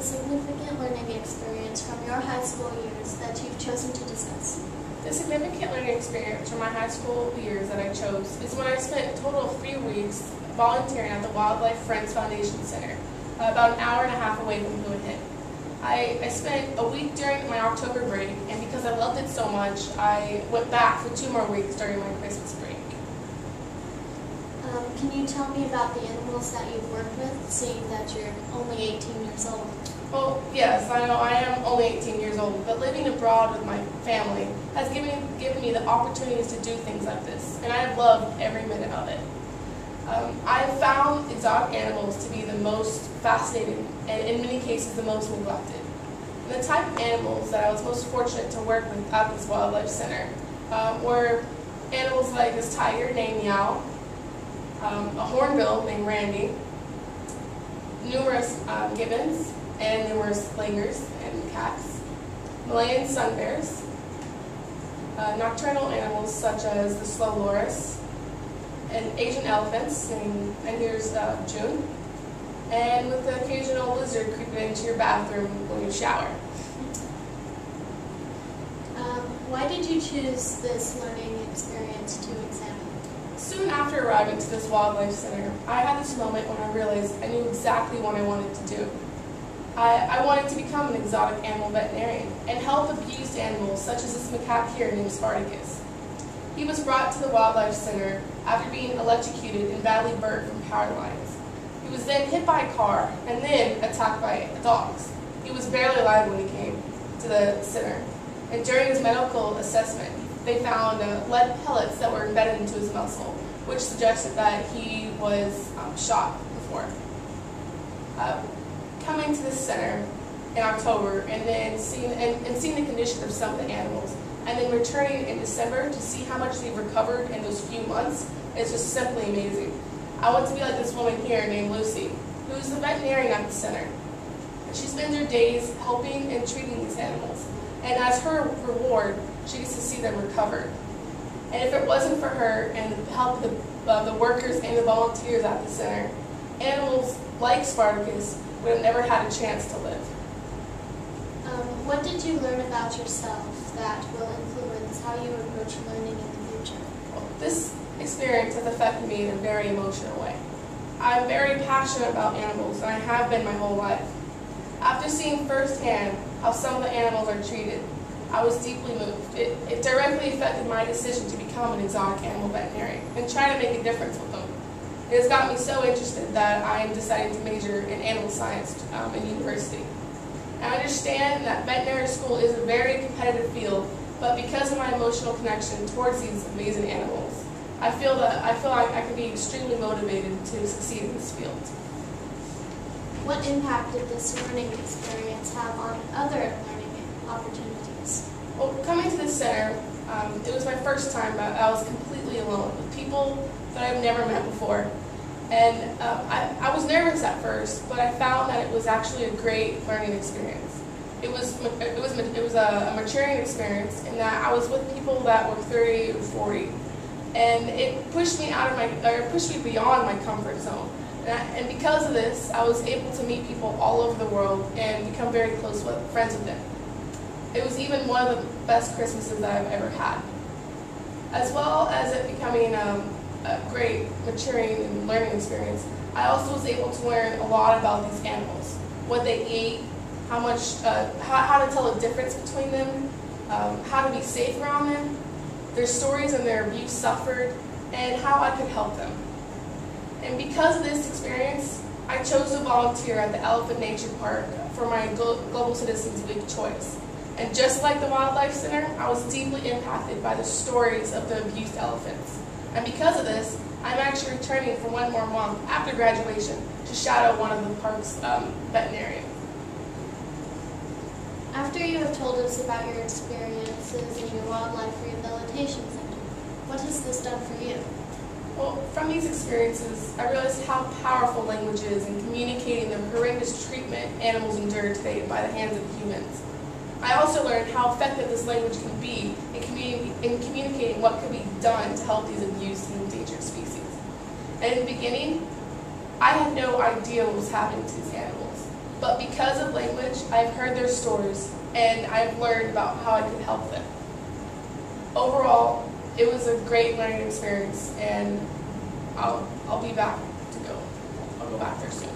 significant learning experience from your high school years that you've chosen to discuss? The significant learning experience from my high school years that I chose is when I spent a total of 3 weeks volunteering at the Wildlife Friends Foundation Center, about an hour and a half away from Blue Hit. I spent a week during my October break, and because I loved it so much, I went back for 2 more weeks during my Christmas break. Can you tell me about the animals that you've worked with, seeing that you're only 18 years old? Well, yes, I know I am only 18 years old, but living abroad with my family has given me the opportunities to do things like this, and I have loved every minute of it. I have found exotic animals to be the most fascinating and in many cases the most neglected. And the type of animals that I was most fortunate to work with at this wildlife center were animals like this tiger named Meow, a hornbill named Randy, numerous gibbons, and numerous langurs and cats, Malayan sun bears, nocturnal animals such as the slow loris, and Asian elephants, and here's June, and with the occasional lizard creeping into your bathroom when you shower. Why did you choose this learning experience to examine? Soon after arriving to this wildlife center, I had this moment when I realized I knew exactly what I wanted to do. I wanted to become an exotic animal veterinarian and help abused animals such as this macaque here named Spartacus. He was brought to the wildlife center after being electrocuted and badly burnt from power lines. He was then hit by a car and then attacked by dogs. He was barely alive when he came to the center, and during his medical assessment, they found lead pellets that were embedded into his muscle, which suggested that he was shot before. Coming to this center in October and then seeing the condition of some of the animals, and then returning in December to see how much they've recovered in those few months is just simply amazing. I want to be like this woman here named Lucy, who's the veterinarian at the center. She spends her days helping and treating these animals, and as her reward, she gets to see them recovered. And if it wasn't for her and the help of the workers and the volunteers at the center, animals like Spartacus would have never had a chance to live. What did you learn about yourself that will influence how you approach learning in the future? Well, this experience has affected me in a very emotional way. I'm very passionate about animals, and I have been my whole life. After seeing firsthand how some of the animals are treated, I was deeply moved. It directly affected my decision to become an exotic animal veterinarian and try to make a difference with them. It has got me so interested that I am deciding to major in animal science in university. I understand that veterinary school is a very competitive field, but because of my emotional connection towards these amazing animals, I feel like I can be extremely motivated to succeed in this field. What impact did this learning experience have on other learning opportunities? Well, coming to the center, it was my first time that I was completely alone with people that I've never met before. And I was nervous at first, but I found that it was actually a great learning experience. It was a maturing experience in that I was with people that were 30 or 40, and it pushed me beyond my comfort zone. And because of this, I was able to meet people all over the world and become very close friends with them. It was even one of the best Christmases that I've ever had. As well as it becoming a great maturing and learning experience, I also was able to learn a lot about these animals, what they eat, how to tell the difference between them, how to be safe around them, their stories and their abuse suffered, and how I could help them. And because of this experience, I chose to volunteer at the Elephant Nature Park for my Global Citizens Week choice. And just like the Wildlife Center, I was deeply impacted by the stories of the abused elephants. And because of this, I'm actually returning for 1 more month after graduation to shadow one of the park's veterinarians. After you have told us about your experiences in your wildlife rehabilitation center, what has this done for you? Well, from these experiences, I realized how powerful language is in communicating the horrendous treatment animals endure today by the hands of humans. I also learned how effective this language can be in communicating what could be done to help these abused and endangered species. And in the beginning, I had no idea what was happening to these animals. But because of language, I've heard their stories, and I've learned about how I could help them. Overall, it was a great learning experience, and I'll be back to go. I'll go back there soon.